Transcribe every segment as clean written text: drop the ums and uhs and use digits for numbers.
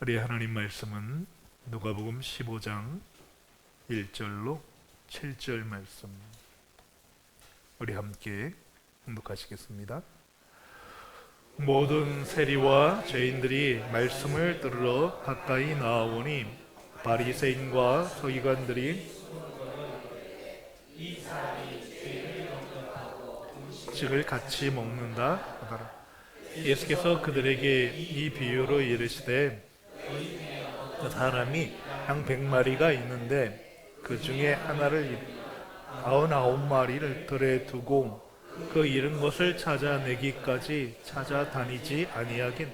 우리 하나님 말씀은 누가복음 15장 1절로 7절 말씀, 우리 함께 봉독하시겠습니다. 모든 세리와 죄인들이 말씀을 들으러 가까이 나아오니 바리새인과 서기관들이 음식을 같이 먹는다 하더라. 예수께서 그들에게 이 비유로 이르시되 그 사람이 양 100마리가 있는데 그 중에 하나를 99마리를 들에 두고 그 잃은 것을 찾아내기까지 찾아다니지 아니하긴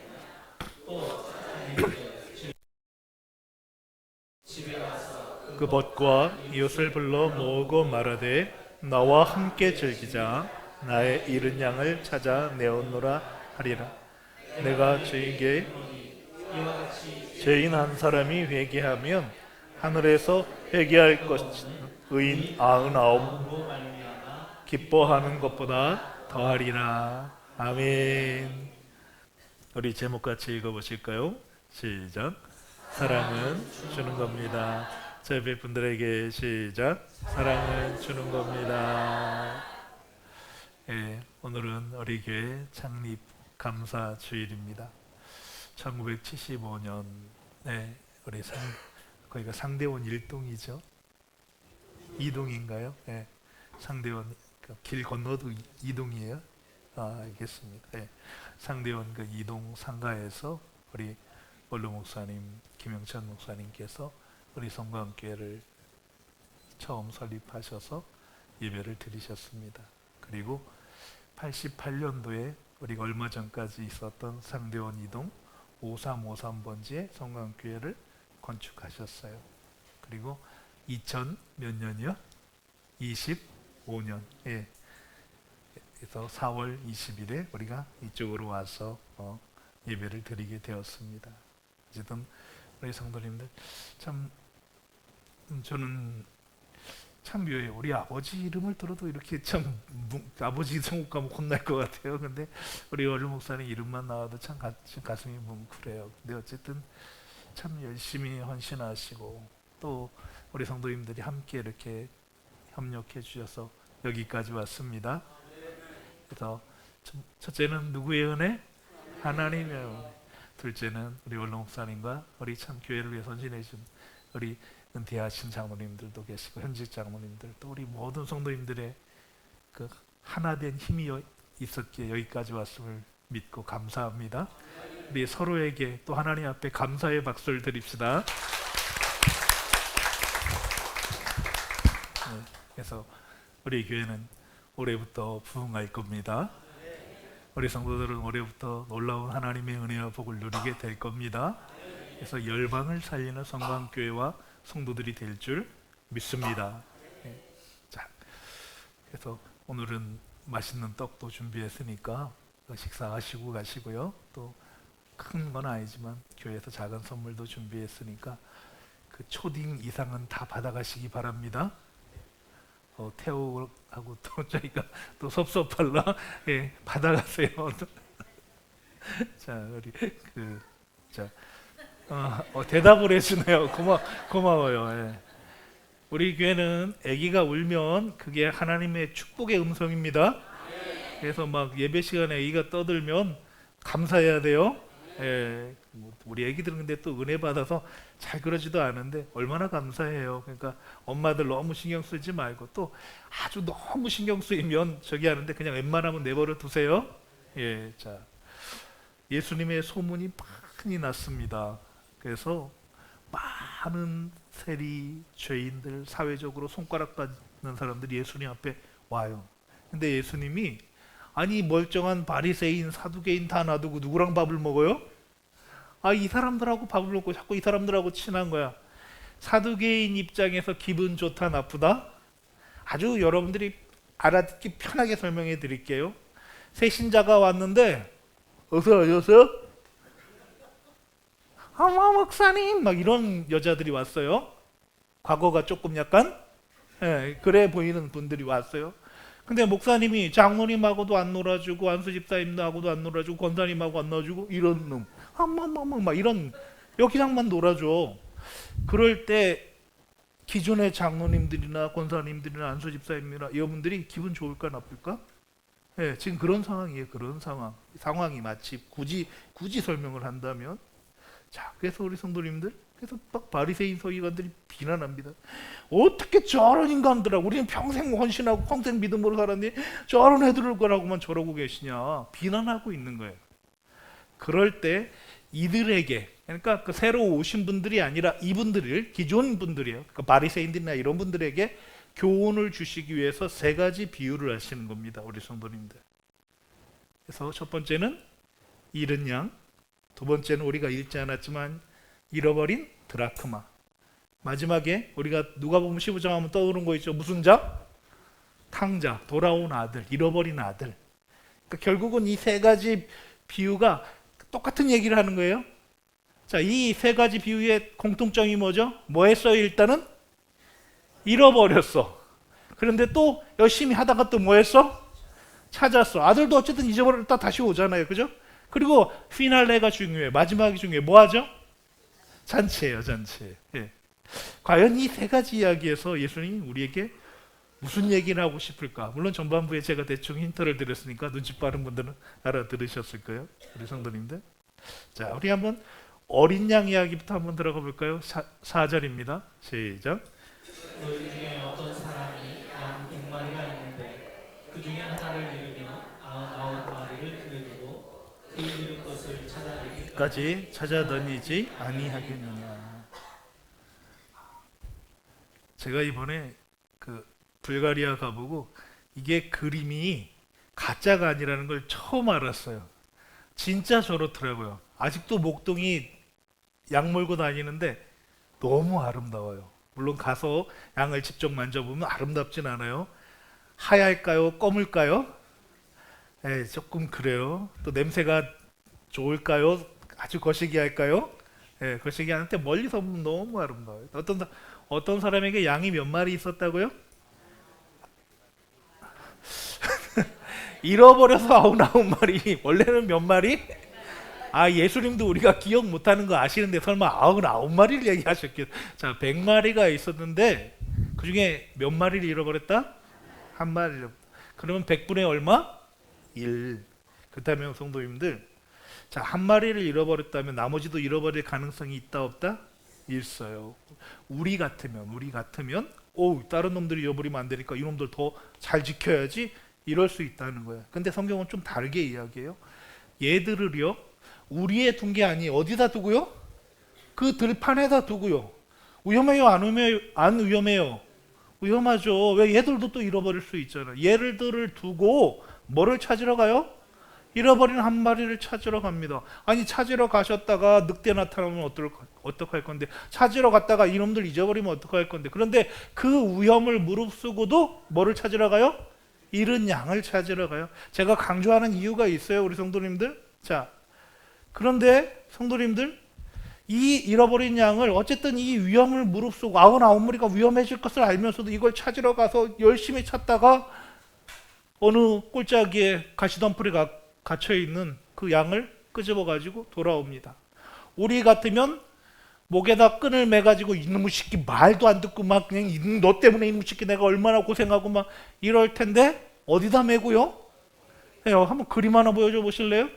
그 벗과 이웃을 불러 모으고 말하되 나와 함께 즐기자. 나의 잃은 양을 찾아내었노라 하리라. 내가 저에게 죄인 한 사람이 회개하면 하늘에서 회개할 것이 의인 99 기뻐하는 것보다 더하리라. 아멘. 우리 제목같이 읽어보실까요? 시작. 사랑은 주는 겁니다. 제 옆에 분들에게 시작. 사랑은 주는 겁니다. 오늘은 우리 교회 창립 감사 주일입니다. 1975년 우리 거기가 상대원 1동이죠. 2동인가요? 상대원 길 건너도 2동이에요. 알겠습니다. 상대원 그 2동 상가에서 우리 원로 목사님 김영찬 목사님께서 우리 성광교회를 처음 설립하셔서 예배를 드리셨습니다. 그리고 88년도에 우리가 얼마 전까지 있었던 상대원 2동 5353번지에 성광교회를 건축하셨어요. 그리고 2000 몇 년이요? 25년 그래서 4월 20일에 우리가 이쪽으로 와서 예배를 드리게 되었습니다. 어쨌든 우리 성도님들 참 저는 참 묘해요. 우리 아버지 이름을 들어도 이렇게 참 아버지 천국 가면 혼날 것 같아요. 근데 우리 원로 목사님 이름만 나와도 참 가슴이 뭉클해요. 근데 어쨌든 참 열심히 헌신하시고 또 우리 성도님들이 함께 이렇게 협력해 주셔서 여기까지 왔습니다. 그래서 첫째는 누구의 은혜? 하나님의 은혜. 둘째는 우리 원로 목사님과 우리 참 교회를 위해 헌신해 준 우리 은퇴하신 장로님들도 계시고 현직 장로님들 또 우리 모든 성도님들의 그 하나된 힘이 있었기에 여기까지 왔음을 믿고 감사합니다. 우리 서로에게 또 하나님 앞에 감사의 박수를 드립시다. 그래서 우리 교회는 올해부터 부흥할 겁니다. 우리 성도들은 올해부터 놀라운 하나님의 은혜와 복을 누리게 될 겁니다. 그래서 열방을 살리는 성광교회와 성도들이 될 줄 믿습니다. 자, 그래서 오늘은 맛있는 떡도 준비했으니까 식사하시고 가시고요. 또 큰 건 아니지만 교회에서 작은 선물도 준비했으니까 그 초딩 이상은 다 받아가시기 바랍니다. 태호하고 또 저희가 또 섭섭할라 받아가세요. 자, 우리 대답을 해주네요. 고마워요. 우리 교회는 아기가 울면 그게 하나님의 축복의 음성입니다. 그래서 막 예배 시간에 아기가 떠들면 감사해야 돼요. 우리 아기들은 근데 또 은혜 받아서 잘 그러지도 않은데 얼마나 감사해요. 그러니까 엄마들 너무 신경 쓰지 말고 또 아주 너무 신경 쓰이면 저기 하는데 그냥 웬만하면 내버려 두세요. 자, 예수님의 소문이 많이 났습니다. 그래서 많은 세리, 죄인들, 사회적으로 손가락 받는 사람들이 예수님 앞에 와요. 근데 예수님이 아니 멀쩡한 바리새인, 사두개인 다 놔두고 누구랑 밥을 먹어요? 이 사람들하고 밥을 먹고 자꾸 이 사람들하고 친한 거야. 사두개인 입장에서 기분 좋다 나쁘다? 아주 여러분들이 알아듣기 편하게 설명해 드릴게요. 새 신자가 왔는데 어서 오셨어요? 목사님 막 이런 여자들이 왔어요. 과거가 조금 약간 그래 보이는 분들이 왔어요. 근데 목사님이 장로님하고도 안 놀아주고 안수 집사님하고도 안 놀아주고 권사님하고 안 놀아주고 이런 놈 막 이런 여기랑만 놀아줘. 그럴 때 기존의 장로님들이나 권사님들이나 안수 집사님이나 이분들이 기분 좋을까 나쁠까? 예, 지금 그런 상황이에요. 그런 상황이 마치 굳이 설명을 한다면, 자, 그래서 우리 성도님들, 그래서 막 바리새인 서기관들이 비난합니다. 어떻게 저런 인간들하고, 우리는 평생 헌신하고 평생 믿음으로 살았는데 저런 애들을 거라고만 저러고 계시냐, 비난하고 있는 거예요. 그럴 때 이들에게, 그러니까 그 새로 오신 분들이 아니라 이분들을, 기존 분들이요, 그러니까 바리새인들이나 이런 분들에게 교훈을 주시기 위해서 세 가지 비유를 하시는 겁니다, 우리 성도님들. 그래서 첫 번째는 잃은 양, 두 번째는 우리가 잃지 않았지만 잃어버린 드라크마, 마지막에 우리가 누가복음 15장 하면 떠오르는 거 있죠. 무슨 자? 탕자, 돌아온 아들, 잃어버린 아들. 그러니까 결국은 이 세 가지 비유가 똑같은 얘기를 하는 거예요. 자, 이 세 가지 비유의 공통점이 뭐죠? 뭐 했어요? 일단은 잃어버렸어. 그런데 또 열심히 하다가 또 뭐 했어? 찾았어. 아들도 어쨌든 잊어버렸다 다시 오잖아요. 그죠? 그리고 피날레가 중요해. 마지막이 중요해. 뭐 하죠? 잔치예요, 잔치. 예. 과연 이 세 가지 이야기에서 예수님이 우리에게 무슨 얘기를 하고 싶을까? 물론 전반부에 제가 대충 힌트를 드렸으니까 눈치 빠른 분들은 알아들으셨을 거예요, 우리 성도님들. 자, 우리 한번 어린 양 이야기부터 한번 들어가 볼까요? 4절입니다. 시작. 너희 중에 어떤 사람이 양 100마리가 있는데 그 중에 하나를 잃으면 99마리를 기르고 그 잃은 것을 찾아내기까지 까지 찾아다니지 아니하겠느냐. 제가 이번에 그 불가리아 가보고 이게 그림이 가짜가 아니라는 걸 처음 알았어요. 진짜 저렇더라고요. 아직도 목동이 양 몰고 다니는데 너무 아름다워요. 물론 가서 양을 직접 만져보면 아름답진 않아요. 하얄까요? 검을까요? 네, 조금 그래요. 또 냄새가 좋을까요? 아주 거시기할까요? 네, 거시기하는데 멀리서 보면 너무 아름다워요. 어떤 사람에게 양이 몇 마리 있었다고요? 잃어버려서 99마리. 원래는 몇 마리? 아, 예수님도 우리가 기억 못하는 거 아시는데 설마 99마리를 얘기하셨겠어요? 자, 100마리가 있었는데 그 중에 몇 마리를 잃어버렸다? 한 마리를. 그러면 100분의 얼마? 1. 그렇다면 성도님들, 자, 한 마리를 잃어버렸다면 나머지도 잃어버릴 가능성이 있다 없다? 있어요. 우리 같으면 다른 놈들이 잃어버리면 안 되니까 이놈들 더 잘 지켜야지, 이럴 수 있다는 거예요. 근데 성경은 좀 다르게 이야기해요. 얘들을요, 우리에 둔 게 아니에요. 어디다 두고요? 그 들판에다 두고요. 위험해요? 안 위험해요? 위험하죠. 왜? 얘들도 또 잃어버릴 수 있잖아요. 얘들을 두고 뭐를 찾으러 가요? 잃어버린 한 마리를 찾으러 갑니다. 아니, 찾으러 가셨다가 늑대 나타나면 어떡할 건데, 찾으러 갔다가 이놈들 잊어버리면 어떡할 건데. 그런데 그 위험을 무릅쓰고도 뭐를 찾으러 가요? 잃은 양을 찾으러 가요. 제가 강조하는 이유가 있어요, 우리 성도님들. 자, 그런데 성도님들, 이 잃어버린 양을 어쨌든 이 위험을 무릅쓰고 99마리가 위험해질 것을 알면서도 이걸 찾으러 가서 열심히 찾다가 어느 꼴짜기에 가시덤불에 갇혀있는 그 양을 끄집어 가지고 돌아옵니다. 우리 같으면 목에다 끈을 매가지고 이놈의 새끼 말도 안 듣고 막 그냥 너 때문에 이놈의 새끼 내가 얼마나 고생하고 막 이럴 텐데 어디다 매고요? 한번 그림 하나 보여줘 보실래요?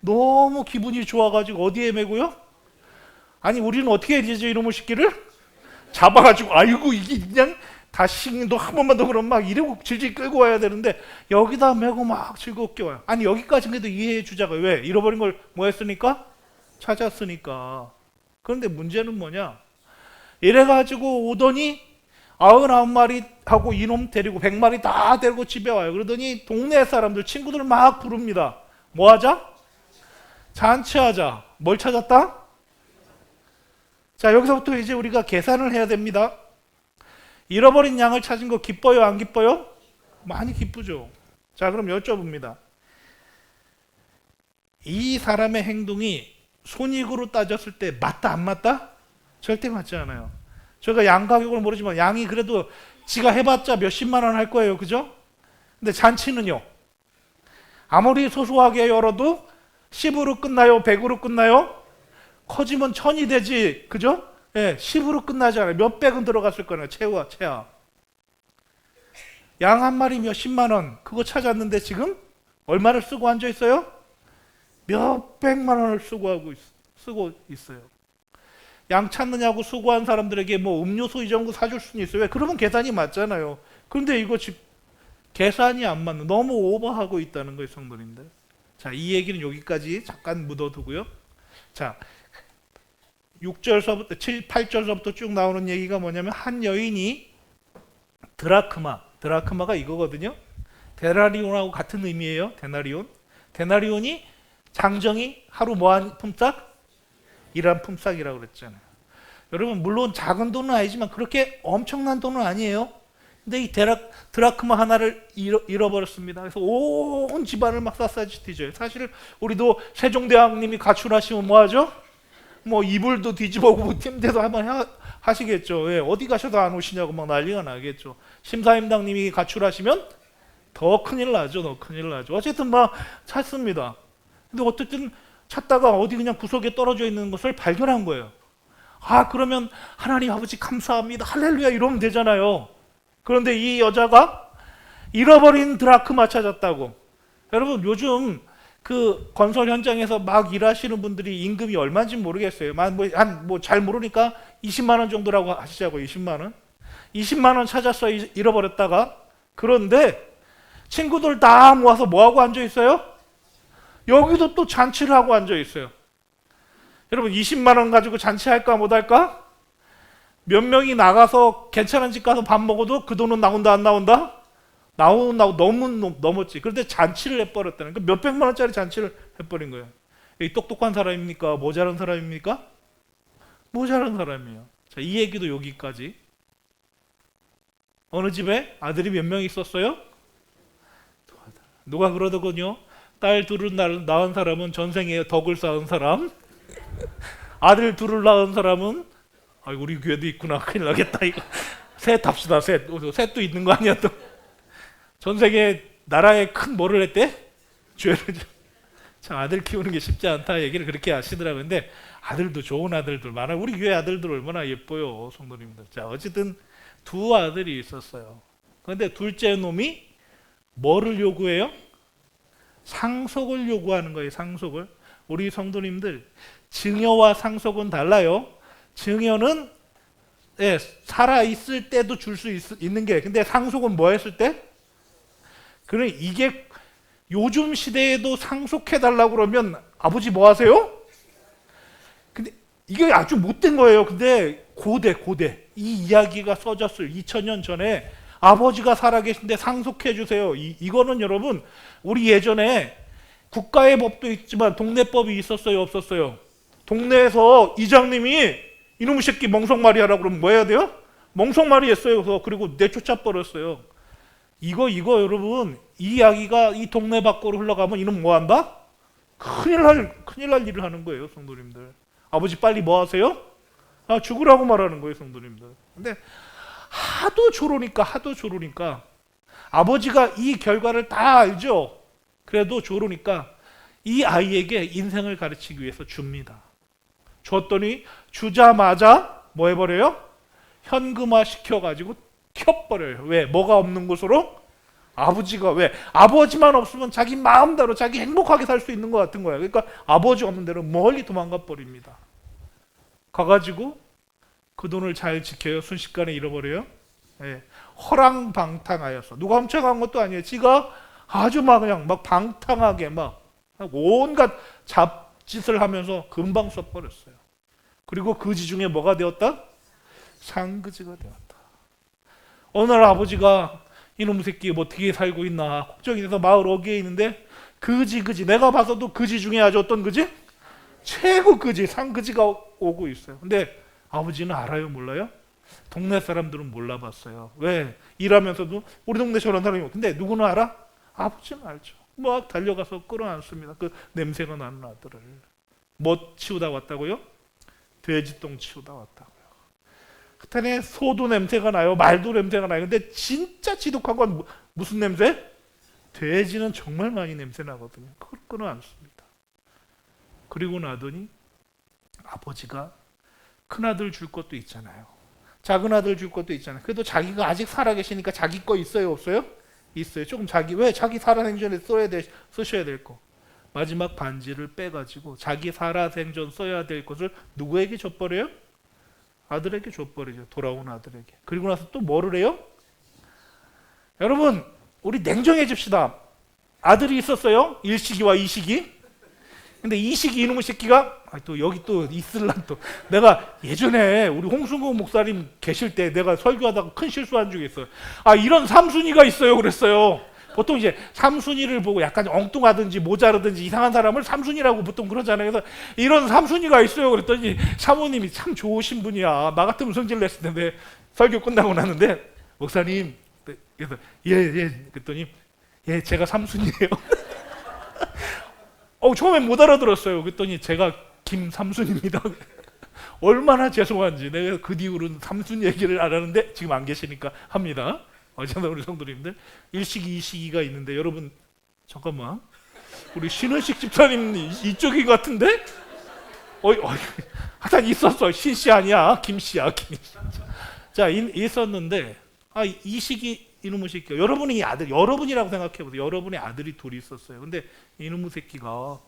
너무 기분이 좋아가지고 어디에 매고요? 아니, 우리는 어떻게 해야 되죠? 이놈의 새끼를 잡아가지고, 아이고 이게 그냥 다시 너 한 번만 더 그럼 막 이러고 질질 끌고 와야 되는데 여기다 메고 막 즐겁게 와요. 아니, 여기까지는 그래도 이해해 주자고요. 왜? 잃어버린 걸 뭐 했으니까? 찾았으니까. 그런데 문제는 뭐냐? 이래가지고 오더니 99마리 하고 이놈 데리고 100마리 다 데리고 집에 와요. 그러더니 동네 사람들, 친구들 막 부릅니다. 뭐 하자? 잔치하자. 뭘 찾았다? 자, 여기서부터 이제 우리가 계산을 해야 됩니다. 잃어버린 양을 찾은 거 기뻐요, 안 기뻐요? 많이 기쁘죠. 자, 그럼 여쭤봅니다. 이 사람의 행동이 손익으로 따졌을 때 맞다, 안 맞다? 절대 맞지 않아요. 저희가 양 가격을 모르지만 양이 그래도 지가 해봤자 몇십만 원 할 거예요, 그죠? 근데 잔치는요, 아무리 소소하게 열어도 10으로 끝나요, 100으로 끝나요? 커지면 1000이 되지, 그죠? 예, 10으로 끝나지 않아요. 몇백은 들어갔을 거예요. 최하. 양 한 마리 몇십만 원 그거 찾았는데 지금 얼마를 쓰고 앉아 있어요? 몇백만 원을 쓰고 있어요. 양 찾느냐고 수고한 사람들에게 뭐 음료수 이 정도 사줄 수는 있어요. 왜? 그러면 계산이 맞잖아요. 그런데 이거 지금 계산이 안 맞는, 너무 오버하고 있다는 거예요, 성도님들. 자, 이 얘기는 여기까지 잠깐 묻어두고요. 자, 6절서부터 8절서부터 쭉 나오는 얘기가 뭐냐면, 한 여인이 드라크마가 이거거든요. 데나리온하고 같은 의미예요. 데나리온이 장정이 하루 뭐한 품삯? 일한 품삯이라고 그랬잖아요. 여러분, 물론 작은 돈은 아니지만 그렇게 엄청난 돈은 아니에요. 근데 이 드라크마 하나를 잃어버렸습니다. 그래서 온 집안을 막 샅샅이 뒤져요. 사실 우리도 세종대왕님이 가출하시면 뭐하죠? 뭐 이불도 뒤집어보고 팀대도 한번 하시겠죠. 왜? 어디 가셔도 안 오시냐고 막 난리가 나겠죠. 심사임당님이 가출하시면 더 큰일 나죠. 어쨌든 막 찾습니다. 근데 어쨌든 찾다가 어디 그냥 구석에 떨어져 있는 것을 발견한 거예요. 아, 그러면 하나님 아버지 감사합니다, 할렐루야 이러면 되잖아요. 그런데 이 여자가 잃어버린 드라크마 찾았다고. 여러분, 요즘 그 건설 현장에서 막 일하시는 분들이 임금이 얼마인지 모르겠어요. 잘 모르니까 20만 원 정도라고 하시자고. 20만 원 찾았어, 잃어버렸다가. 그런데 친구들 다 모아서 뭐하고 앉아 있어요? 여기도 또 잔치를 하고 앉아 있어요. 여러분, 20만 원 가지고 잔치할까 못할까? 몇 명이 나가서 괜찮은 집 가서 밥 먹어도 그 돈은 나온다 안 나온다? 나온다고 너무 넘었지. 그런데 잔치를 해버렸다는 거예요. 몇백만 원짜리 잔치를 해버린 거예요. 이 똑똑한 사람입니까? 모자란 사람입니까? 모자란 사람이에요. 자, 이 얘기도 여기까지. 어느 집에 아들이 몇 명 있었어요? 누가 그러더군요. 딸 둘을 낳은 사람은 전생에 덕을 쌓은 사람, 아들 둘을 낳은 사람은, 아이고 우리 교회도 있구나, 큰일 나겠다 이거. 셋 합시다. 셋도 있는 거 아니야 또. 전생에 나라에 큰 뭐를 했대? 죄를. 참 아들 키우는 게 쉽지 않다 얘기를 그렇게 하시더라고요. 근데 아들도 좋은 아들들 많아요. 우리 교회 아들들 얼마나 예뻐요, 성도님들. 자, 어쨌든 두 아들이 있었어요. 그런데 둘째 놈이 뭐를 요구해요? 상속을 요구하는 거예요. 상속을. 우리 성도님들, 증여와 상속은 달라요. 증여는 살아 있을 때도 줄 수 있는 게, 근데 상속은 뭐 했을 때? 그래, 이게 요즘 시대에도 상속해 달라고 그러면 아버지 뭐 하세요? 근데 이게 아주 못된 거예요. 근데 고대 이 이야기가 써졌어요. 2000년 전에 아버지가 살아계신데 상속해 주세요. 이거는 여러분, 우리 예전에 국가의 법도 있지만 동네법이 있었어요, 없었어요? 동네에서 이장님이 이놈의 새끼 멍석말이 하라고 그러면 뭐 해야 돼요? 멍석말이 했어요. 그리고 내쫓아 버렸어요. 이거 여러분, 이 이야기가 이 동네 밖으로 흘러가면 이놈 뭐 한다? 큰일 날 일을 하는 거예요, 성도님들. 아버지 빨리 뭐 하세요? 죽으라고 말하는 거예요, 성도님들. 근데 하도 조르니까 아버지가 이 결과를 다 알죠. 그래도 조르니까 이 아이에게 인생을 가르치기 위해서 줍니다. 줬더니 주자마자 뭐 해버려요? 현금화 시켜가지고 켜버려요. 왜? 뭐가 없는 곳으로? 아버지가 왜? 아버지만 없으면 자기 마음대로 자기 행복하게 살 수 있는 것 같은 거예요. 그러니까 아버지 없는 데로 멀리 도망가 버립니다. 가가지고 그 돈을 잘 지켜요. 순식간에 잃어버려요. 허랑방탕하여서. 누가 훔쳐간 것도 아니에요. 지가 아주 그냥 방탕하게 온갖 잡짓을 하면서 금방 써버렸어요. 그리고 그지 중에 뭐가 되었다? 상그지가 되었다. 어느 날 아버지가 이놈 새끼 어떻게 살고 있나 걱정이 돼서 마을 어귀에 있는데 그지 내가 봐서도 그지 중에 아주 어떤 그지? 최고 그지, 상그지가 오고 있어요. 근데 아버지는 알아요, 몰라요? 동네 사람들은 몰라봤어요. 왜? 일하면서도 우리 동네 저런 사람이, 근데 누구는 알아? 아버지는 알죠. 막 달려가서 끌어안습니다. 그 냄새가 나는 아들을. 뭐 치우다 왔다고요? 돼지똥 치우다 왔다고요. 그때는 소도 냄새가 나요, 말도 냄새가 나요. 근데 진짜 지독한 건 무슨 냄새? 돼지는 정말 많이 냄새 나거든요. 그걸 끌어안습니다. 그리고 나더니 아버지가 큰아들 줄 것도 있잖아요. 작은 아들 줄 것도 있잖아요. 그래도 자기가 아직 살아계시니까 자기 거 있어요, 없어요? 있어요. 조금 왜 자기 살아생전에 쓰셔야 될 거. 마지막 반지를 빼가지고 자기 살아생전 써야 될 것을 누구에게 줘버려요? 아들에게 줘버리죠. 돌아온 아들에게. 그리고 나서 또 뭐를 해요? 여러분, 우리 냉정해집시다. 아들이 있었어요. 일시기와 이시기. 근데 이시기 이놈의 새끼가 또 여기 또 있을란 또. 내가 예전에 우리 홍순국 목사님 계실 때 내가 설교하다가 큰 실수한 적이 있어요. 이런 삼순이가 있어요. 그랬어요. 보통 이제 삼순이를 보고 약간 엉뚱하든지 모자르든지 이상한 사람을 삼순이라고 보통 그러잖아요. 그래서 이런 삼순이가 있어요. 그랬더니 사모님이 참 좋으신 분이야. 나 같으면 성질 냈을 텐데 설교 끝나고 나는데 목사님 그래서 예 그랬더니 예 제가 삼순이에요. 처음엔 못 알아들었어요. 그랬더니 제가 김삼순입니다. 얼마나 죄송한지 내가 그 뒤로는 삼순 얘기를 안 하는데 지금 안 계시니까 합니다. 어제나 우리 성도님들 일시기 이시기가 있는데 여러분 잠깐만 우리 신은식 집사님 이쪽인 것 같은데? 하여튼 있었어. 신씨 아니야 김씨야 김씨. 자 있었는데 이시기 이놈의 새끼가 여러분이 아들 여러분이라고 생각해보세요. 여러분의 아들이 둘이 있었어요. 근데 이놈의 새끼가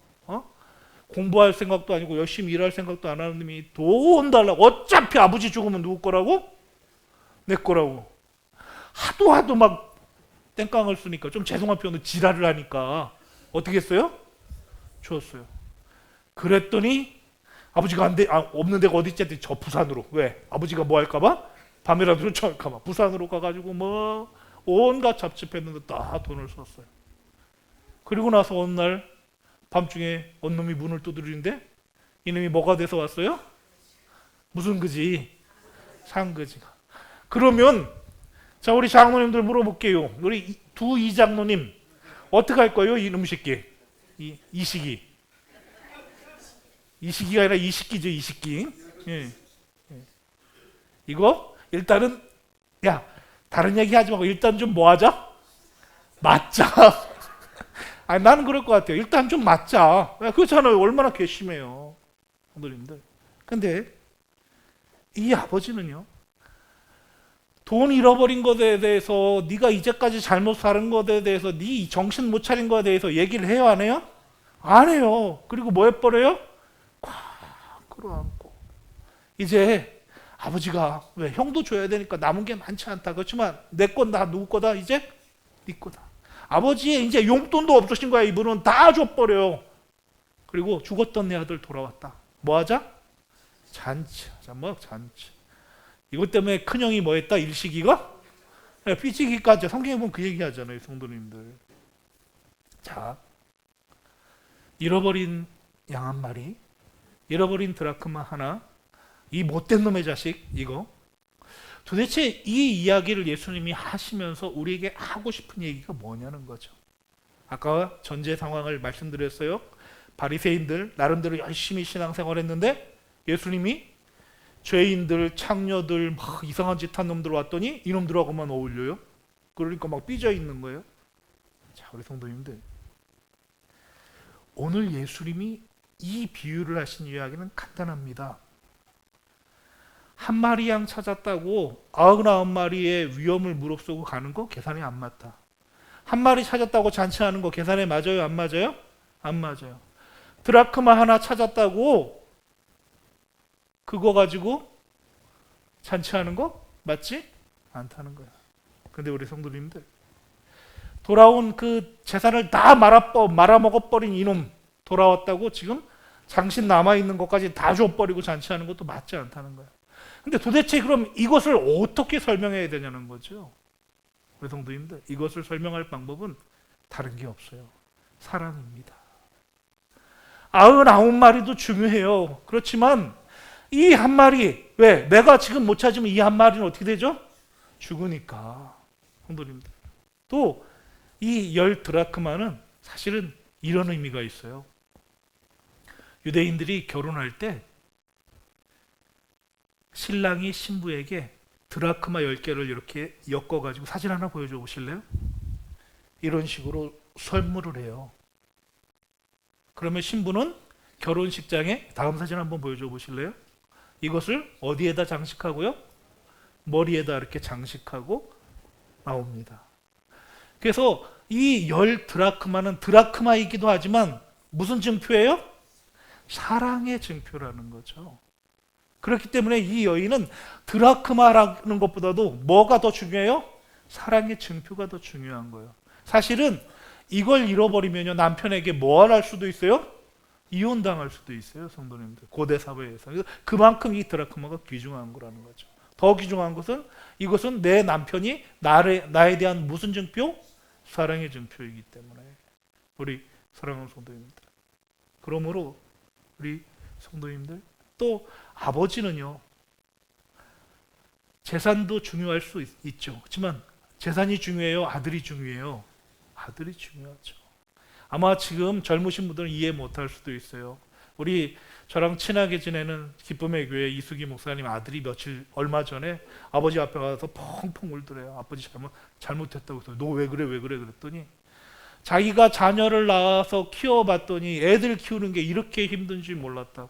공부할 생각도 아니고 열심히 일할 생각도 안 하는 놈이 돈 달라고. 어차피 아버지 죽으면 누구 거라고? 내 거라고. 하도 막 땡깡을 쓰니까 좀 죄송한 표현은 지랄을 하니까 어떻게 했어요? 줬어요. 그랬더니 아버지가 없는 데가 어디 있지? 저 부산으로. 왜? 아버지가 뭐 할까봐? 밤이라도 쫓아갈까봐. 부산으로 가가지고 뭐 온갖 잡집했는데 다 돈을 썼어요. 그리고 나서 어느 날 밤중에 어느 놈이 문을 두드리는데 이놈이 뭐가 돼서 왔어요? 무슨 그지? 상그지가. 그러면 자 우리 장로님들 물어볼게요. 우리 두 이장로님 어떻게 할 거예요? 이놈 새끼 이시기 이시기가 아니라 이식기죠. 이식기. 예. 이거 일단은 야 다른 얘기 하지 말고 일단 좀 뭐 하자? 맞자. 나는 그럴 것 같아요. 일단 좀 맞자. 그렇잖아요. 얼마나 괘씸해요. 성도님들. 근데 이 아버지는요. 돈 잃어버린 것에 대해서 네가 이제까지 잘못 사는 것에 대해서 네 정신 못 차린 것에 대해서 얘기를 해요? 안 해요? 안 해요. 그리고 뭐 해버려요? 꽉 끌어안고 이제 아버지가 왜 형도 줘야 되니까 남은 게 많지 않다. 그렇지만 내 건 다 누구 거다? 이제 네 거다. 아버지의 이제 용돈도 없으신 거야. 이분은 다 줘버려요. 그리고 죽었던 내 아들 돌아왔다. 뭐 하자? 잔치하자. 뭐 잔치. 이것 때문에 큰형이 뭐 했다? 일시기가? 삐지기까지. 성경에 보면 그 얘기 하잖아요. 성도님들. 자, 잃어버린 양 한 마리, 잃어버린 드라크마 하나, 이 못된 놈의 자식 이거. 도대체 이 이야기를 예수님이 하시면서 우리에게 하고 싶은 얘기가 뭐냐는 거죠. 아까 전제 상황을 말씀드렸어요. 바리새인들 나름대로 열심히 신앙생활했는데 예수님이 죄인들, 창녀들, 막 이상한 짓 한 놈들 왔더니 이놈들하고만 어울려요. 그러니까 막 삐져 있는 거예요. 자, 우리 성도님들, 오늘 예수님이 이 비유를 하신 이야기는 간단합니다. 한 마리 양 찾았다고 99마리의 위험을 무릅쓰고 가는 거 계산이 안 맞다. 한 마리 찾았다고 잔치하는 거 계산에 맞아요? 안 맞아요? 안 맞아요. 드라크마 하나 찾았다고 그거 가지고 잔치하는 거 맞지? 않다는 거야. 근데 우리 성도님들, 돌아온 그 재산을 다 말아먹어버린 이놈 돌아왔다고 지금 당신 남아있는 것까지 다 줘버리고 잔치하는 것도 맞지 않다는 거야. 근데 도대체 그럼 이것을 어떻게 설명해야 되냐는 거죠. 우리 성도님들, 이것을 설명할 방법은 다른 게 없어요. 사랑입니다. 99마리도 중요해요. 그렇지만 이 한 마리, 왜? 내가 지금 못 찾으면 이 한 마리는 어떻게 되죠? 죽으니까. 성도님들. 또 이 10드라크마는 사실은 이런 의미가 있어요. 유대인들이 결혼할 때 신랑이 신부에게 드라크마 10개를 이렇게 엮어가지고 사진 하나 보여줘 보실래요? 이런 식으로 선물을 해요. 그러면 신부는 결혼식장에 다음 사진 한번 보여줘 보실래요? 이것을 어디에다 장식하고요? 머리에다 이렇게 장식하고 나옵니다. 그래서 이 10드라크마는 드라크마이기도 하지만 무슨 증표예요? 사랑의 증표라는 거죠. 그렇기 때문에 이 여인은 드라크마라는 것보다도 뭐가 더 중요해요? 사랑의 증표가 더 중요한 거예요. 사실은 이걸 잃어버리면요, 남편에게 뭐 할 수도 있어요? 이혼당할 수도 있어요, 성도님들. 고대 사회에서. 그만큼 이 드라크마가 귀중한 거라는 거죠. 더 귀중한 것은 이것은 내 남편이 나에 대한 무슨 증표? 사랑의 증표이기 때문에. 우리 사랑하는 성도님들. 그러므로 우리 성도님들, 또 아버지는요, 재산도 중요할 수 있죠. 그렇지만 재산이 중요해요? 아들이 중요해요? 아들이 중요하죠. 아마 지금 젊으신 분들은 이해 못할 수도 있어요. 우리 저랑 친하게 지내는 기쁨의 교회 이수기 목사님 아들이 얼마 전에 아버지 앞에 가서 펑펑 울더래요. 아버지 잘못했다고 해서 너 왜 그래 그랬더니 자기가 자녀를 낳아서 키워봤더니 애들 키우는 게 이렇게 힘든 줄 몰랐다고.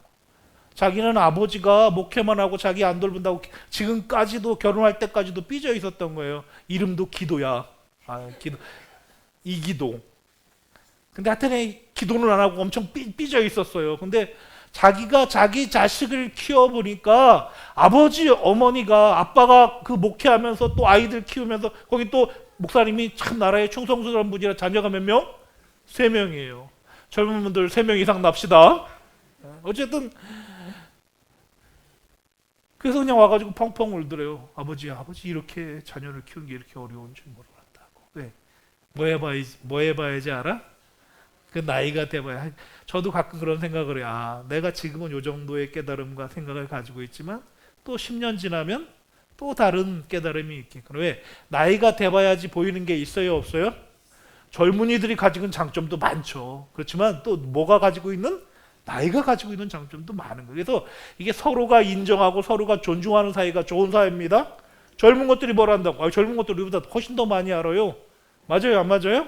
자기는 아버지가 목회만 하고 자기 안 돌본다고 지금까지도 결혼할 때까지도 삐져 있었던 거예요. 이름도 기도야. 기도. 이기도. 근데 하여튼 기도는 안 하고 엄청 삐져 있었어요. 근데 자기가 자기 자식을 키워보니까 아버지, 어머니가, 아빠가 그 목회하면서 또 아이들 키우면서 거기 또 목사님이 참 나라의 충성스러운 분이라 자녀가 몇 명? 3명이에요. 젊은 분들 3명 이상 납시다. 어쨌든 그래서 그냥 와가지고 펑펑 울더래요. 아버지 이렇게 자녀를 키우는 게 이렇게 어려운 줄 몰랐다고. 왜? 뭐 해봐야지 알아? 그 나이가 돼봐야. 저도 가끔 그런 생각을 해요. 내가 지금은 요 정도의 깨달음과 생각을 가지고 있지만 또 10년 지나면 또 다른 깨달음이 있겠구나. 왜? 나이가 돼봐야지 보이는 게 있어요, 없어요? 젊은이들이 가지고 있는 장점도 많죠. 그렇지만 또 뭐가 가지고 있는? 나이가 가지고 있는 장점도 많은 거예요. 그래서 이게 서로가 인정하고 서로가 존중하는 사이가 좋은 사이입니다. 젊은 것들이 뭘 한다고? 젊은 것들이 우리보다 훨씬 더 많이 알아요. 맞아요, 안 맞아요?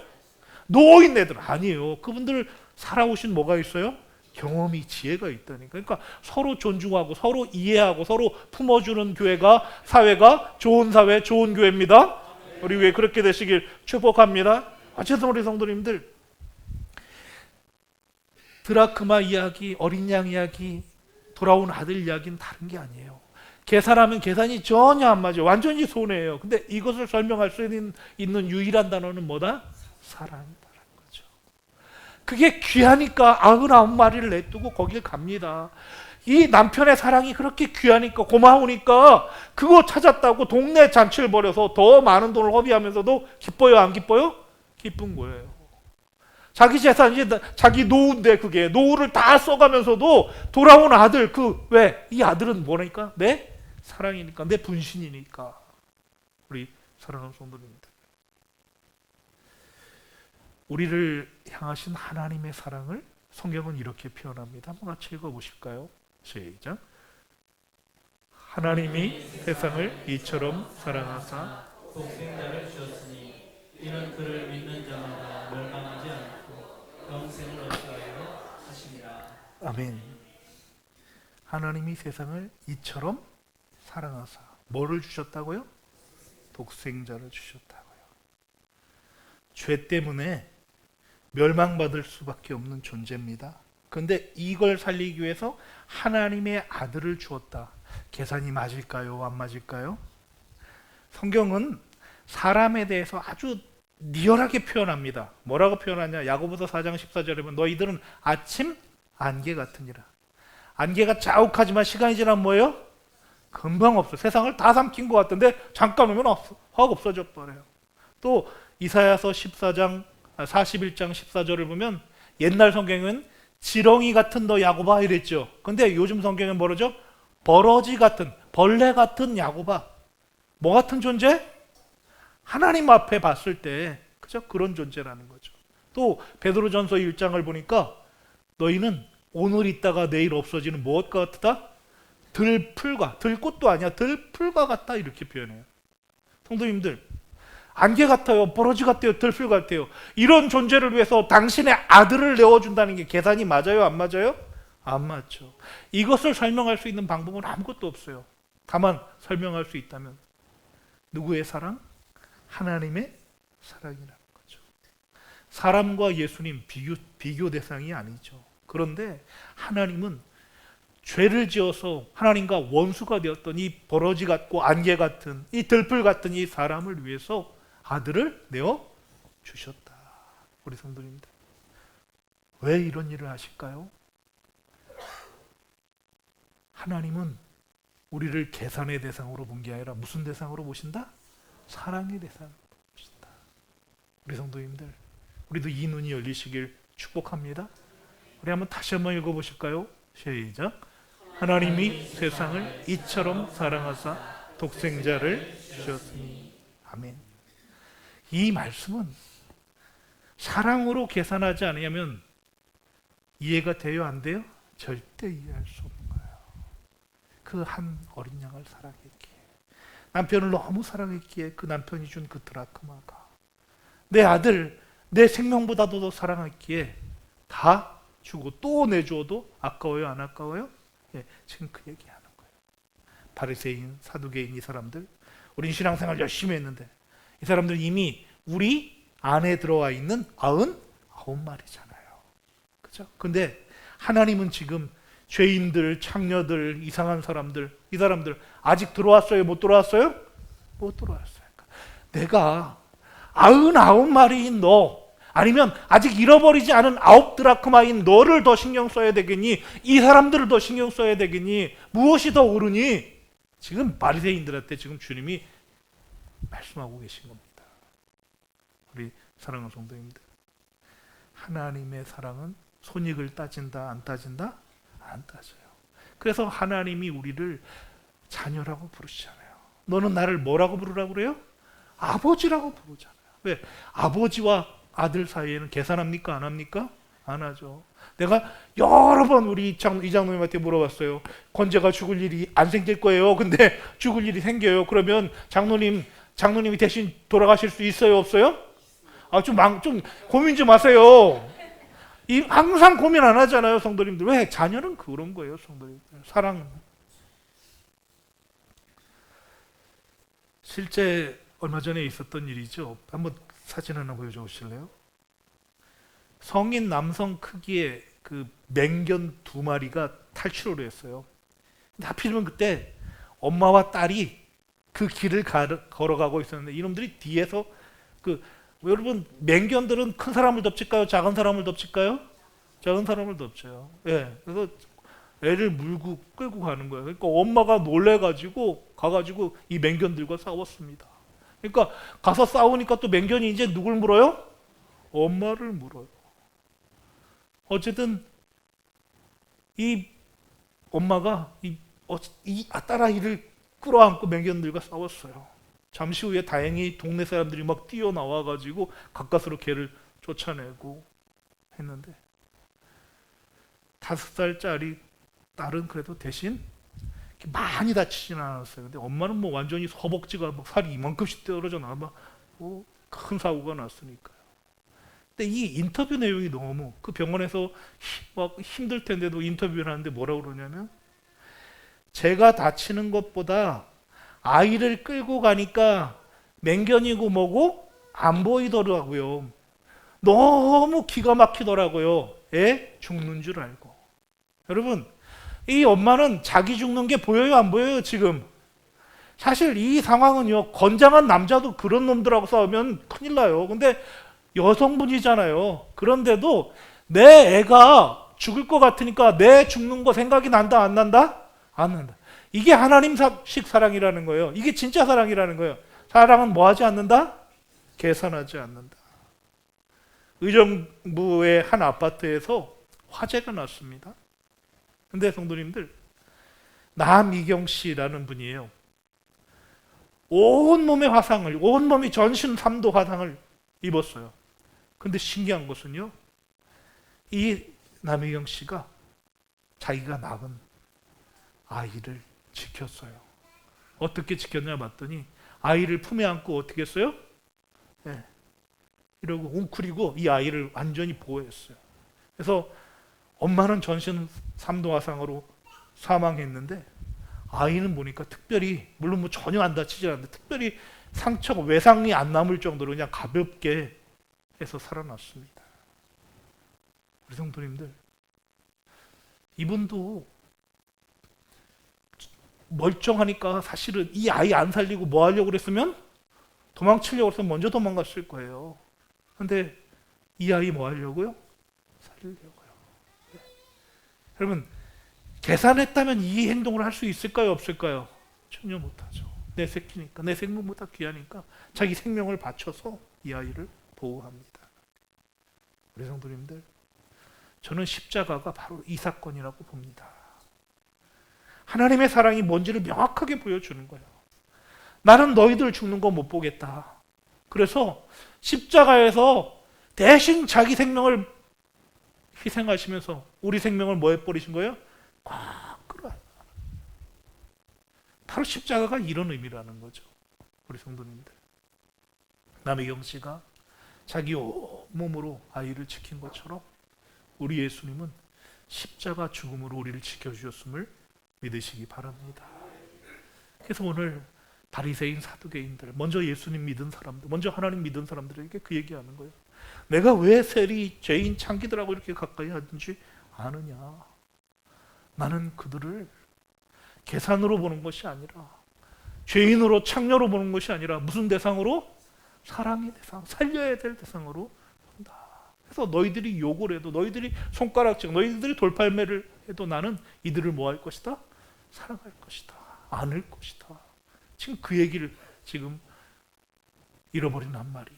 노인네들 아니에요. 그분들 살아오신 뭐가 있어요? 경험이, 지혜가 있다니까. 그러니까 서로 존중하고 서로 이해하고 서로 품어주는 교회가, 사회가 좋은 사회, 좋은 교회입니다. 우리 왜 그렇게 되시길 축복합니다. 어쨌든 우리 성도님들, 드라크마 이야기, 어린 양 이야기, 돌아온 아들 이야기는 다른 게 아니에요. 계산하면 계산이 전혀 안 맞아요. 완전히 손해예요. 근데 이것을 설명할 수 있는 유일한 단어는 뭐다? 사랑이다라는 거죠. 그게 귀하니까 99마리를 내두고 거길 갑니다. 이 남편의 사랑이 그렇게 귀하니까, 고마우니까 그거 찾았다고 동네 잔치를 벌여서 더 많은 돈을 허비하면서도 기뻐요, 안 기뻐요? 기쁜 거예요. 자기 재산이 자기 노후인데 그게 노후를 다 써가면서도 돌아온 아들, 왜? 이 아들은 뭐니까? 내 사랑이니까, 내 분신이니까. 우리 사랑하는 성도님들, 우리를 향하신 하나님의 사랑을 성경은 이렇게 표현합니다. 한번 같이 읽어보실까요? 시작. 하나님이 세상을 이처럼 사랑하사 독생자를 주었으니 이는 그를 믿는 자마다 멸망하지 않고 영생을 얻으려 하심이라. 아멘. 하나님이 세상을 이처럼 사랑하사 뭐를 주셨다고요? 독생자를 주셨다고요. 죄 때문에 멸망받을 수밖에 없는 존재입니다. 그런데 이걸 살리기 위해서 하나님의 아들을 주었다. 계산이 맞을까요? 안 맞을까요? 성경은 사람에 대해서 아주 리얼하게 표현합니다. 뭐라고 표현하냐? 야고보서 4장 14절에 보면 너희들은 아침 안개 같으니라. 안개가 자욱하지만 시간이 지나면 뭐예요? 금방 없어. 세상을 다 삼킨 것 같은데 잠깐 오면 확 없어져 버려요. 또 이사야서 41장 14절을 보면 옛날 성경은 지렁이 같은 너 야고바 이랬죠. 근데 요즘 성경은 뭐라죠? 버러지 같은, 벌레 같은 야고바. 뭐 같은 존재? 하나님 앞에 봤을 때 그죠? 그런 존재라는 거죠. 또 베드로전서 1장을 보니까 너희는 오늘 있다가 내일 없어지는 무엇과 같다? 들풀과, 들꽃도 아니야, 들풀과 같다, 이렇게 표현해요. 성도님들, 안개 같아요, 버러지 같아요, 들풀 같아요. 이런 존재를 위해서 당신의 아들을 내어준다는 게 계산이 맞아요, 안 맞아요? 안 맞죠. 이것을 설명할 수 있는 방법은 아무것도 없어요. 다만 설명할 수 있다면 누구의 사랑? 하나님의 사랑이라는 거죠. 사람과 예수님 비교 대상이 아니죠. 그런데 하나님은 죄를 지어서 하나님과 원수가 되었던 이 버러지 같고 안개 같은 이 들풀 같은 이 사람을 위해서 아들을 내어 주셨다. 우리 성도님들, 왜 이런 일을 하실까요? 하나님은 우리를 계산의 대상으로 본 게 아니라 무슨 대상으로 보신다? 사랑의 대상으로 보신다. 우리 성도님들, 우리도 이 눈이 열리시길 축복합니다. 우리 한번 다시 한번 읽어보실까요? 시작. 하나님이 세상을 이처럼 사랑하사 독생자를 주셨으니. 아멘. 이 말씀은 사랑으로 계산하지 않으면 이해가 돼요? 안 돼요? 절대 이해할 수 없는 거예요. 그 한 어린 양을 사랑했기에, 남편을 너무 사랑했기에 그 남편이 준 그 드라크마가, 내 아들, 내 생명보다도 더 사랑했기에 다 주고 또 내줘도 아까워요? 안 아까워요? 예, 지금 그 얘기하는 거예요. 바리새인, 사두개인 이 사람들, 우린 신앙생활 열심히 했는데 이 사람들 이미 우리 안에 들어와 있는 99마리잖아요. 그죠? 근데 하나님은 지금 죄인들, 창녀들, 이상한 사람들, 이 사람들 아직 들어왔어요? 못 들어왔어요? 못 들어왔어요. 내가 99마리인 너, 아니면 아직 잃어버리지 않은 9드라크마인 너를 더 신경 써야 되겠니? 이 사람들을 더 신경 써야 되겠니? 무엇이 더 옳으니? 지금 바리새인들한테 지금 주님이 말씀하고 계신 겁니다. 우리 사랑하는 성도님들, 하나님의 사랑은 손익을 따진다, 안 따진다? 안 따져요. 그래서 하나님이 우리를 자녀라고 부르시잖아요. 너는 나를 뭐라고 부르라고 그래요? 아버지라고 부르잖아요. 왜? 아버지와 아들 사이에는 계산합니까? 안 합니까? 안 하죠. 내가 여러 번 우리 이 장로님한테 물어봤어요. 권재가 죽을 일이 안 생길 거예요. 근데 죽을 일이 생겨요. 그러면 장로님이 대신 돌아가실 수 있어요? 없어요? 좀 고민 좀 하세요. 항상 고민 안 하잖아요, 성도님들. 왜? 자녀는 그런 거예요, 성도님들. 사랑은. 실제 얼마 전에 있었던 일이죠. 한번 사진 하나 보여줘 보실래요? 성인 남성 크기의 그 맹견 2마리가 탈출을 했어요. 근데 하필이면 그때 엄마와 딸이 그 길을 걸어가고 있었는데 이놈들이 뒤에서 여러분, 맹견들은 큰 사람을 덮칠까요? 작은 사람을 덮칠까요? 작은 사람을 덮쳐요. 예, 그래서 애를 물고 끌고 가는 거예요. 그러니까 엄마가 놀래가지고 가가지고 이 맹견들과 싸웠습니다. 그러니까 가서 싸우니까 또 맹견이 이제 누굴 물어요? 엄마를 물어요. 어쨌든 이 엄마가 이 딸아이를 끌어안고 맹견들과 싸웠어요. 잠시 후에 다행히 동네 사람들이 막 뛰어나와가지고 가까스로 개를 쫓아내고 했는데 5살짜리 딸은 그래도 대신 많이 다치진 않았어요. 근데 엄마는 뭐 완전히 허벅지가 막 살이 이만큼씩 떨어져 나와 큰 사고가 났으니까요. 근데 이 인터뷰 내용이 너무, 그 병원에서 막 힘들 텐데도 인터뷰를 하는데 뭐라고 그러냐면, 제가 다치는 것보다 아이를 끌고 가니까 맹견이고 뭐고 안 보이더라고요. 너무 기가 막히더라고요. 애 죽는 줄 알고. 여러분, 이 엄마는 자기 죽는 게 보여요, 안 보여요, 지금? 사실 이 상황은요, 건장한 남자도 그런 놈들하고 싸우면 큰일 나요. 근데 여성분이잖아요. 그런데도 내 애가 죽을 것 같으니까 내 죽는 거 생각이 난다, 안 난다? 안 난다. 이게 하나님식 사랑이라는 거예요. 이게 진짜 사랑이라는 거예요. 사랑은 뭐 하지 않는다? 계산하지 않는다. 의정부의 한 아파트에서 화재가 났습니다. 근데 성도님들, 남이경 씨라는 분이에요. 온몸에 화상을, 온몸이 전신 3도 화상을 입었어요. 근데 신기한 것은요, 이 남이경 씨가 자기가 낳은 아이를 지켰어요. 어떻게 지켰냐 봤더니 아이를 품에 안고 어떻게 했어요? 이러고 웅크리고 이 아이를 완전히 보호했어요. 그래서 엄마는 전신 3도 화상으로 사망했는데 아이는 보니까 특별히, 물론 뭐 전혀 안 다치지 않는데 특별히 상처가, 외상이 안 남을 정도로 그냥 가볍게 해서 살아났습니다. 우리 성도님들, 이분도 멀쩡하니까 사실은 이 아이 안 살리고 뭐 하려고 그랬으면, 도망치려고 했으면 먼저 도망갔을 거예요. 근데 이 아이 뭐 하려고요? 살리려고요. 네. 여러분, 계산했다면 이 행동을 할 수 있을까요? 없을까요? 전혀 못하죠. 내 새끼니까, 내 생명보다 귀하니까 자기 생명을 바쳐서 이 아이를 보호합니다. 우리 성도님들, 저는 십자가가 바로 이 사건이라고 봅니다. 하나님의 사랑이 뭔지를 명확하게 보여주는 거예요. 나는 너희들 죽는 거 못 보겠다. 그래서 십자가에서 대신 자기 생명을 희생하시면서 우리 생명을 뭐 해버리신 거예요? 꽉 끌어요. 바로 십자가가 이런 의미라는 거죠. 우리 성도님들, 남희경 씨가 자기 몸으로 아이를 지킨 것처럼 우리 예수님은 십자가 죽음으로 우리를 지켜주셨음을 믿으시기 바랍니다. 그래서 오늘 바리새인 사두개인들, 먼저 예수님 믿은 사람들, 먼저 하나님 믿은 사람들에게 그 얘기하는 거예요. 내가 왜 세리 죄인 창기들하고 이렇게 가까이 하는지 아느냐? 나는 그들을 계산으로 보는 것이 아니라, 죄인으로, 창녀로 보는 것이 아니라 무슨 대상으로? 사랑의 대상, 살려야 될 대상으로 본다. 그래서 너희들이 욕을 해도, 너희들이 손가락질, 너희들이 돌팔매를 해도 나는 이들을 뭐 할 것이다? 사랑할 것이다. 안을 것이다. 지금 그 얘기를, 지금 잃어버린 한 마리,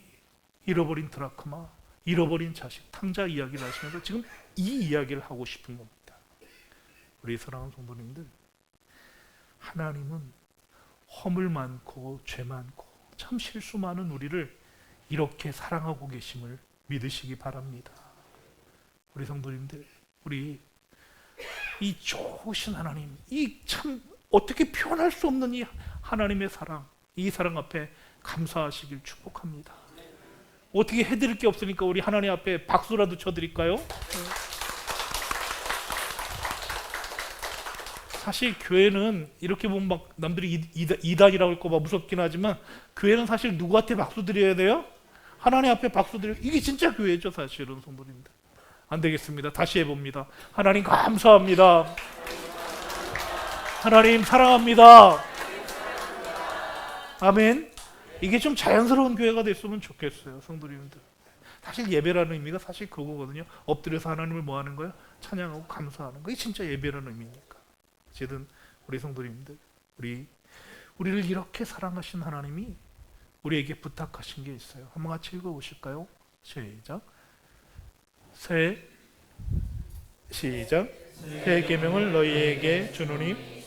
잃어버린 드라크마, 잃어버린 자식, 탕자 이야기를 하시면서 지금 이 이야기를 하고 싶은 겁니다. 우리 사랑하는 성도님들, 하나님은 허물 많고 죄 많고 참 실수 많은 우리를 이렇게 사랑하고 계심을 믿으시기 바랍니다. 우리 성도님들, 우리 이 좋으신 하나님, 이 참 어떻게 표현할 수 없는 이 하나님의 사랑, 이 사랑 앞에 감사하시길 축복합니다. 어떻게 해드릴 게 없으니까 우리 하나님 앞에 박수라도 쳐드릴까요? 사실 교회는 이렇게 보면 막 남들이 이단이라고 할까 봐 무섭긴 하지만, 교회는 사실 누구한테 박수 드려야 돼요? 하나님 앞에 박수 드려요. 이게 진짜 교회죠, 사실은. 성도님들, 안 되겠습니다. 다시 해봅니다. 하나님 감사합니다. 하나님 사랑합니다. 아멘. 이게 좀 자연스러운 교회가 됐으면 좋겠어요, 성도님들. 사실 예배라는 의미가 사실 그거거든요. 엎드려서 하나님을 뭐 하는 거예요? 찬양하고 감사하는 거. 이게 진짜 예배라는 의미니까. 어쨌든 우리 성도님들, 우리를 이렇게 사랑하신 하나님이 우리에게 부탁하신 게 있어요. 한번 같이 읽어보실까요? 시작. 새 계명을 너희에게 주노니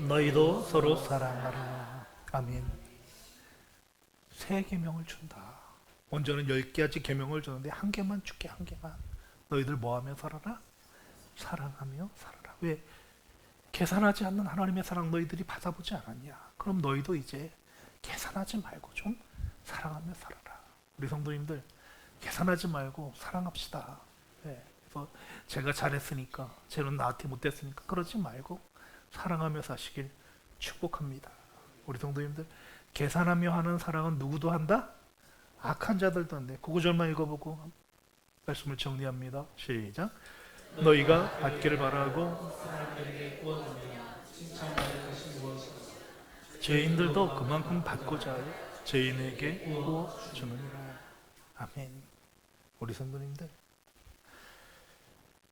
너희도 서로 사랑하라. 아멘. 새 계명을 준다. 먼저는 10가지 계명을 줬는데 한 개만 줄게, 한 개만. 너희들 뭐하며 살아라? 사랑하며 살아라. 왜? 계산하지 않는 하나님의 사랑 너희들이 받아보지 않았냐? 그럼 너희도 이제 계산하지 말고 좀 사랑하며 살아라. 우리 성도님들, 계산하지 말고 사랑합시다. 네. 그래서 제가 잘했으니까, 쟤는 나한테 못됐으니까 그러지 말고 사랑하며 사시길 축복합니다. 우리 성도님들, 계산하며 하는 사랑은 누구도 한다? 악한 자들도 한대. 구구절만 읽어보고 말씀을 정리합니다. 시작. 너희가 받기를 바라고 죄인들도 그만큼 받고자 하여 죄인에게 부어주느니라. 아멘. 우리 성도님들,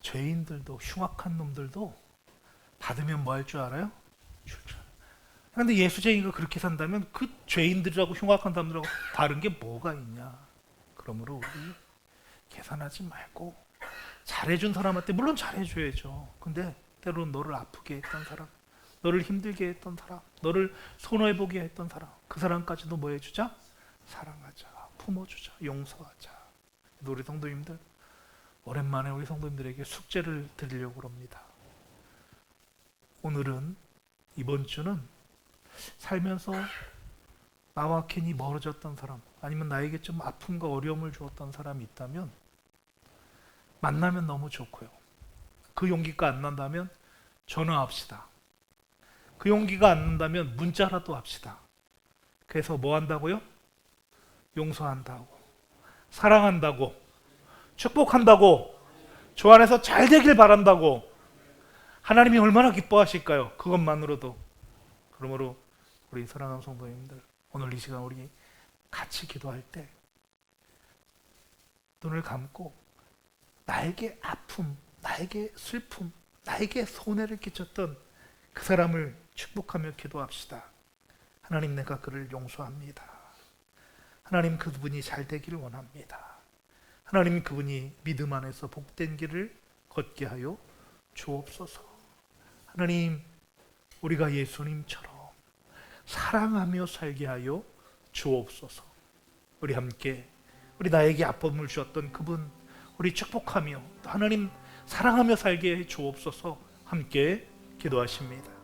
죄인들도, 흉악한 놈들도 받으면 뭐 할 줄 알아요? 줄 줄. 그런데 예수쟁이가 그렇게 산다면 그 죄인들이라고 흉악한 사람들하고 다른 게 뭐가 있냐? 그러므로 우리 계산하지 말고 잘해준 사람한테, 물론 잘해줘야죠. 근데 때로는 너를 아프게 했던 사람, 너를 힘들게 했던 사람, 너를 손해보게 했던 사람, 그 사람까지도 뭐 해주자? 사랑하자, 품어주자, 용서하자. 우리 성도님들, 오랜만에 우리 성도님들에게 숙제를 드리려고 합니다. 오늘은, 이번 주는 살면서 나와 괜히 멀어졌던 사람, 아니면 나에게 좀 아픔과 어려움을 주었던 사람이 있다면 만나면 너무 좋고요. 그 용기가 안 난다면 전화합시다. 그 용기가 안 난다면 문자라도 합시다. 그래서 뭐 한다고요? 용서한다고, 사랑한다고, 축복한다고, 주 안에서 잘 되길 바란다고. 하나님이 얼마나 기뻐하실까요? 그것만으로도. 그러므로 우리 사랑하는 성도님들, 오늘 이 시간 우리 같이 기도할 때 눈을 감고 나에게 아픔, 나에게 슬픔, 나에게 손해를 끼쳤던 그 사람을 축복하며 기도합시다. 하나님, 내가 그를 용서합니다. 하나님, 그분이 잘 되기를 원합니다. 하나님, 그분이 믿음 안에서 복된 길을 걷게 하여 주옵소서. 하나님, 우리가 예수님처럼 사랑하며 살게 하여 주옵소서. 우리 함께 우리 나에게 아픔을 주었던 그분 우리 축복하며 또 하나님 사랑하며 살게 해 주옵소서. 함께 기도하십니다.